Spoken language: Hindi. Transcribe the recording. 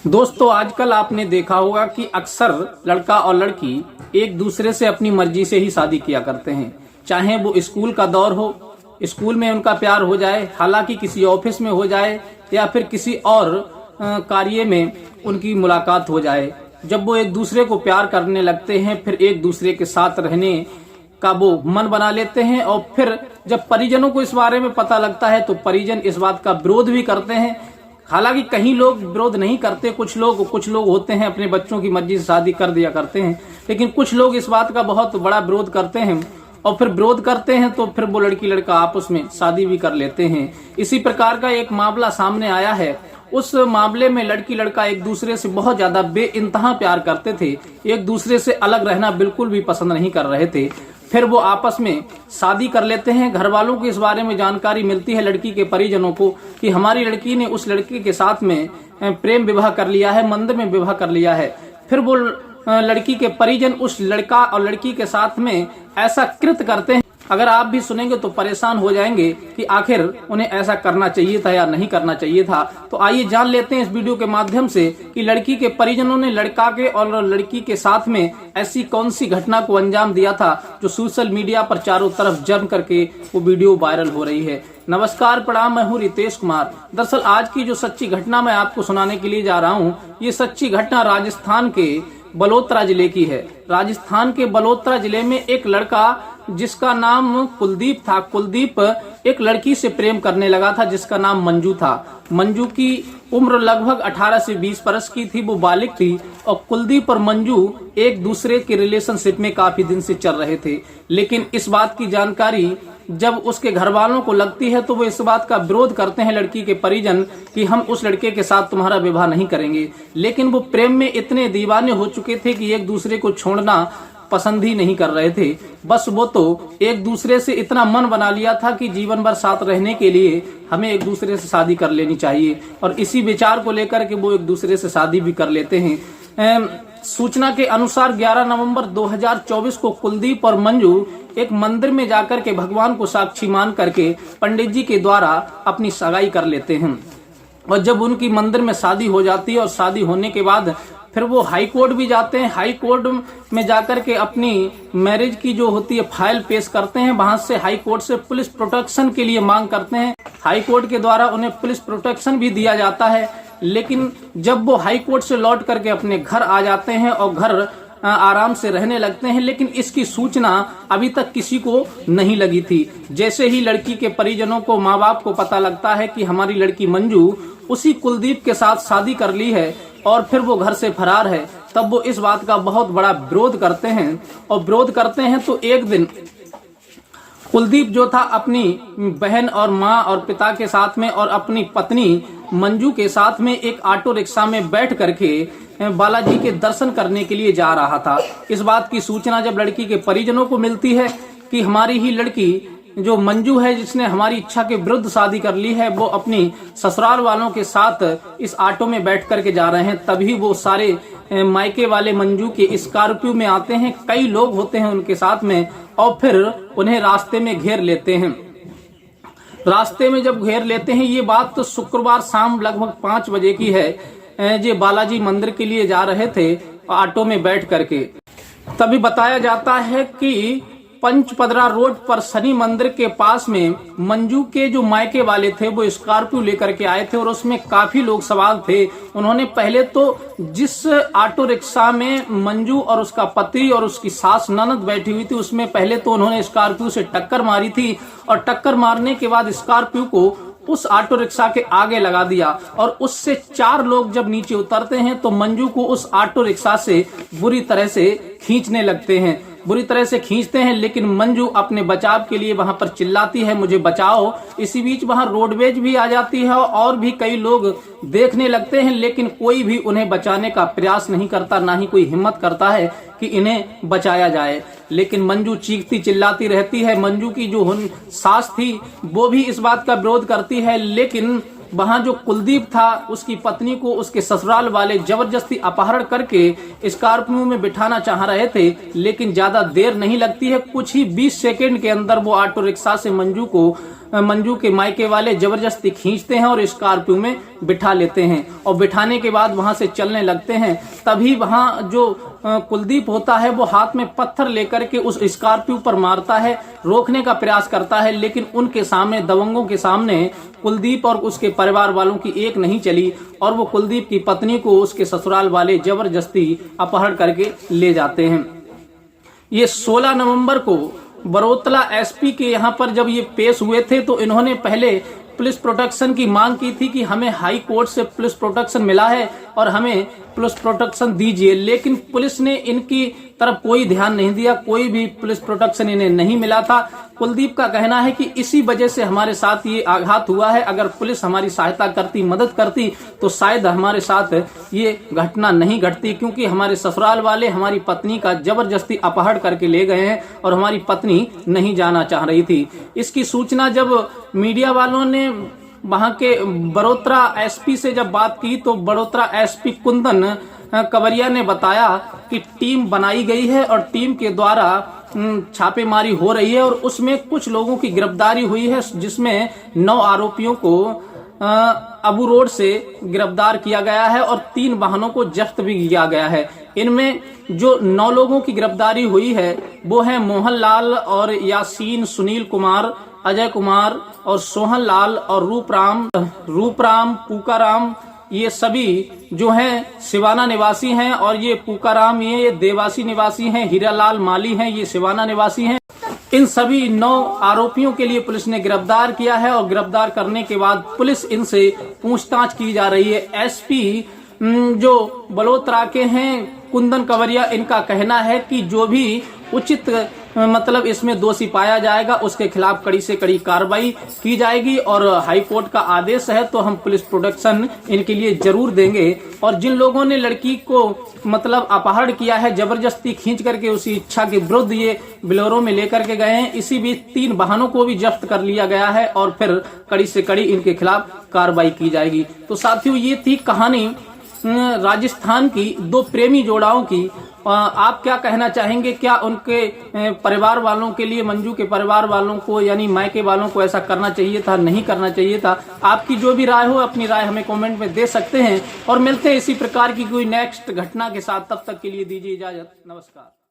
दोस्तों, आजकल आपने देखा होगा कि अक्सर लड़का और लड़की एक दूसरे से अपनी मर्जी से ही शादी किया करते हैं। चाहे वो स्कूल का दौर हो, स्कूल में उनका प्यार हो जाए, हालांकि किसी ऑफिस में हो जाए या फिर किसी और कार्य में उनकी मुलाकात हो जाए। जब वो एक दूसरे को प्यार करने लगते हैं, फिर एक दूसरे के साथ रहने का वो मन बना लेते हैं और फिर जब परिजनों को इस बारे में पता लगता है तो परिजन इस बात का विरोध भी करते हैं। हालांकि कहीं लोग विरोध नहीं करते, कुछ लोग होते हैं अपने बच्चों की मर्जी से शादी कर दिया करते हैं, लेकिन कुछ लोग इस बात का बहुत बड़ा विरोध करते हैं और फिर विरोध करते हैं तो फिर वो लड़की लड़का आपस में शादी भी कर लेते हैं। इसी प्रकार का एक मामला सामने आया है। उस मामले में लड़की लड़का एक दूसरे से बहुत ज्यादा बेइंतहा प्यार करते थे, एक दूसरे से अलग रहना बिल्कुल भी पसंद नहीं कर रहे थे। फिर वो आपस में शादी कर लेते हैं। घर वालों को इस बारे में जानकारी मिलती है, लड़की के परिजनों को, कि हमारी लड़की ने उस लड़के के साथ में प्रेम विवाह कर लिया है, मंदिर में विवाह कर लिया है। फिर वो लड़की के परिजन उस लड़का और लड़की के साथ में ऐसा कृत्य करते हैं। अगर आप भी सुनेंगे तो परेशान हो जाएंगे कि आखिर उन्हें ऐसा करना चाहिए था या नहीं करना चाहिए था। तो आइए जान लेते हैं इस वीडियो के माध्यम से कि लड़की के परिजनों ने लड़का के और लड़की के साथ में ऐसी कौन सी घटना को अंजाम दिया था जो सोशल मीडिया पर चारों तरफ जम करके वो वीडियो वायरल हो रही है। नमस्कार, प्रणाम, मैं हूँ रितेश कुमार। दरअसल आज की जो सच्ची घटना मैं आपको सुनाने के लिए जा रहा हूँ, ये सच्ची घटना राजस्थान के बलोत्रा जिले की है। राजस्थान के बलोत्रा जिले में एक लड़का जिसका नाम कुलदीप था, कुलदीप एक लड़की से प्रेम करने लगा था जिसका नाम मंजू था। मंजू की उम्र लगभग 18 से 20 वर्ष की थी, वो बालिग थी और कुलदीप और मंजू एक दूसरे के रिलेशनशिप में काफी दिन से चल रहे थे। लेकिन इस बात की जानकारी जब उसके घर वालों को लगती है तो वो इस बात का विरोध करते हैं, लड़की के परिजन, कि हम उस लड़के के साथ तुम्हारा विवाह नहीं करेंगे। लेकिन वो प्रेम में इतने दीवाने हो चुके थे कि एक दूसरे को छोड़ना पसंद ही नहीं कर रहे थे। बस वो तो एक दूसरे से इतना मन बना लिया था कि जीवन भर साथ रहने के लिए हमें एक दूसरे से शादी कर लेनी चाहिए, और इसी विचार को लेकर के वो एक दूसरे से शादी भी कर लेते हैं। सूचना के अनुसार 11 नवंबर 2024 को कुलदीप और मंजू एक मंदिर में जाकर के भगवान को साक्षी मान करके पंडित जी के द्वारा अपनी सगाई कर लेते हैं। और जब उनकी मंदिर में शादी हो जाती है और शादी होने के बाद फिर वो हाई कोर्ट भी जाते हैं। हाई कोर्ट में जाकर के अपनी मैरिज की जो होती है फाइल पेश करते हैं। वहां से हाई कोर्ट से पुलिस प्रोटेक्शन के लिए मांग करते हैं। हाई कोर्ट के द्वारा उन्हें पुलिस प्रोटेक्शन भी दिया जाता है। लेकिन जब वो हाई कोर्ट से लौट करके अपने घर आ जाते हैं और घर आराम से रहने लगते हैं, लेकिन इसकी सूचना अभी तक किसी को नहीं लगी थी। जैसे ही लड़की के परिजनों को, माँ बाप को पता लगता है कि हमारी लड़की मंजू उसी कुलदीप के साथ शादी कर ली है और फिर वो घर से फरार है, तब वो इस बात का बहुत बड़ा विरोध करते हैं। और विरोध करते हैं तो एक दिन कुलदीप जो था अपनी बहन और माँ और पिता के साथ में और अपनी पत्नी मंजू के साथ में एक ऑटो रिक्शा में बैठ करके बालाजी के दर्शन करने के लिए जा रहा था। इस बात की सूचना जब लड़की के परिजनों को मिलती है कि हमारी ही लड़की जो मंजू है, जिसने हमारी इच्छा के विरुद्ध शादी कर ली है, वो अपनी ससुराल वालों के साथ इस ऑटो में बैठ करके जा रहे हैं, तभी वो सारे मायके वाले मंजू के स्कॉर्पियो में आते हैं। कई लोग होते हैं उनके साथ में और फिर उन्हें रास्ते में घेर लेते हैं। रास्ते में जब घेर लेते हैं, ये बात तो शुक्रवार शाम लगभग 5 बजे की है। जो बालाजी मंदिर के लिए जा रहे थे ऑटो में बैठ करके, तभी बताया जाता है कि पंचपदरा रोड पर शनि मंदिर के पास में मंजू के जो मायके वाले थे वो स्कॉर्पियो लेकर के आए थे और उसमें काफी लोग सवार थे। उन्होंने पहले तो जिस ऑटो रिक्शा में मंजू और उसका पति और उसकी सास ननद बैठी हुई थी, उसमें पहले तो उन्होंने स्कॉर्पियो से टक्कर मारी थी और टक्कर मारने के बाद स्कॉर्पियो को उस ऑटो रिक्शा के आगे लगा दिया और उससे 4 लोग जब नीचे उतरते हैं तो मंजू को उस ऑटो रिक्शा से बुरी तरह से खींचने लगते हैं, बुरी तरह से खींचते हैं। लेकिन मंजू अपने बचाव के लिए वहां पर चिल्लाती है, मुझे बचाओ। इसी बीच वहां रोडवेज भी आ जाती है और भी कई लोग देखने लगते हैं, लेकिन कोई भी उन्हें बचाने का प्रयास नहीं करता, ना ही कोई हिम्मत करता है कि इन्हें बचाया जाए। लेकिन मंजू चीखती चिल्लाती रहती है। मंजू की जो सास थी वो भी इस बात का विरोध करती है, लेकिन वहां जो कुलदीप था उसकी पत्नी को उसके ससुराल वाले जबरदस्ती अपहरण करके स्कॉर्पियो में बिठाना चाह रहे थे। लेकिन ज्यादा देर नहीं लगती है, कुछ ही 20 सेकंड के अंदर वो ऑटो रिक्शा से मंजू को मंजू के मायके वाले जबरदस्ती खींचते हैं और स्कॉर्पियो में बिठा लेते हैं और बिठाने के बाद वहां से चलने लगते हैं। तभी वहां जो कुलदीप होता है वो हाथ में पत्थर लेकर के उस स्कॉर्पियो पर मारता है, रोकने का प्रयास करता है, लेकिन उनके सामने, दबंगों के सामने कुलदीप और उसके परिवार वालों की एक नहीं चली और वो कुलदीप की पत्नी को उसके ससुराल वाले जबरदस्ती अपहरण करके ले जाते हैं। ये 16 नवंबर को बरोतला एसपी के यहाँ पर जब ये पेश हुए थे तो इन्होंने पहले पुलिस प्रोटेक्शन की मांग की थी कि हमें हाई कोर्ट से पुलिस प्रोटेक्शन मिला है और हमें पुलिस प्रोटेक्शन दीजिए, लेकिन पुलिस ने इनकी तरफ कोई ध्यान नहीं दिया, कोई भी पुलिस प्रोटेक्शन इन्हें नहीं मिला था। कुलदीप का कहना है कि इसी वजह से हमारे साथ ये आघात हुआ है, अगर पुलिस हमारी सहायता करती, मदद करती तो शायद हमारे साथ ये घटना नहीं घटती, क्योंकि हमारे ससुराल वाले हमारी पत्नी का जबरदस्ती अपहरण करके ले गए हैं और हमारी पत्नी नहीं जाना चाह रही थी। इसकी सूचना जब मीडिया वालों ने वहां के बड़ोतरा एसपी से जब बात की तो बड़ोतरा एसपी कुंदन कवरिया ने बताया कि टीम बनाई गई है और टीम के द्वारा छापेमारी हो रही है और उसमें कुछ लोगों की गिरफ्तारी हुई है, जिसमें 9 आरोपियों को अबू रोड से गिरफ्तार किया गया है और 3 वाहनों को जब्त भी किया गया है। इनमें जो 9 लोगों की गिरफ्तारी हुई है वो है मोहनलाल और यासीन, सुनील कुमार, अजय कुमार और सोहन लाल और रूपराम पूकाराम। ये सभी जो हैं सिवाना निवासी हैं और ये पूकाराम ये देवासी निवासी हैं, हीरालाल माली हैं, ये सिवाना निवासी हैं। इन सभी 9 आरोपियों के लिए पुलिस ने गिरफ्तार किया है और गिरफ्तार करने के बाद पुलिस इनसे पूछताछ की जा रही है। एसपी जो बलोत्रा के हैं कुंदन कवरिया, इनका कहना है कि जो भी उचित मतलब इसमें दोषी पाया जाएगा उसके खिलाफ कड़ी से कड़ी कार्रवाई की जाएगी और हाई कोर्ट का आदेश है तो हम पुलिस प्रोटेक्शन इनके लिए जरूर देंगे। और जिन लोगों ने लड़की को मतलब अपहरण किया है, जबरदस्ती खींच करके उसी इच्छा के विरुद्ध ये बिलोरो में लेकर के गए हैं, इसी बीच 3 वाहनों को भी जब्त कर लिया गया है और फिर कड़ी से कड़ी इनके खिलाफ कार्रवाई की जाएगी। तो साथियों, ये थी कहानी राजस्थान की 2 प्रेमी जोड़ाओं की। आप क्या कहना चाहेंगे? क्या उनके परिवार वालों के लिए, मंजू के परिवार वालों को यानी मायके वालों को ऐसा करना चाहिए था, नहीं करना चाहिए था? आपकी जो भी राय हो अपनी राय हमें कमेंट में दे सकते हैं और मिलते हैं इसी प्रकार की कोई नेक्स्ट घटना के साथ। तब तक के लिए दीजिए इजाजत, नमस्कार।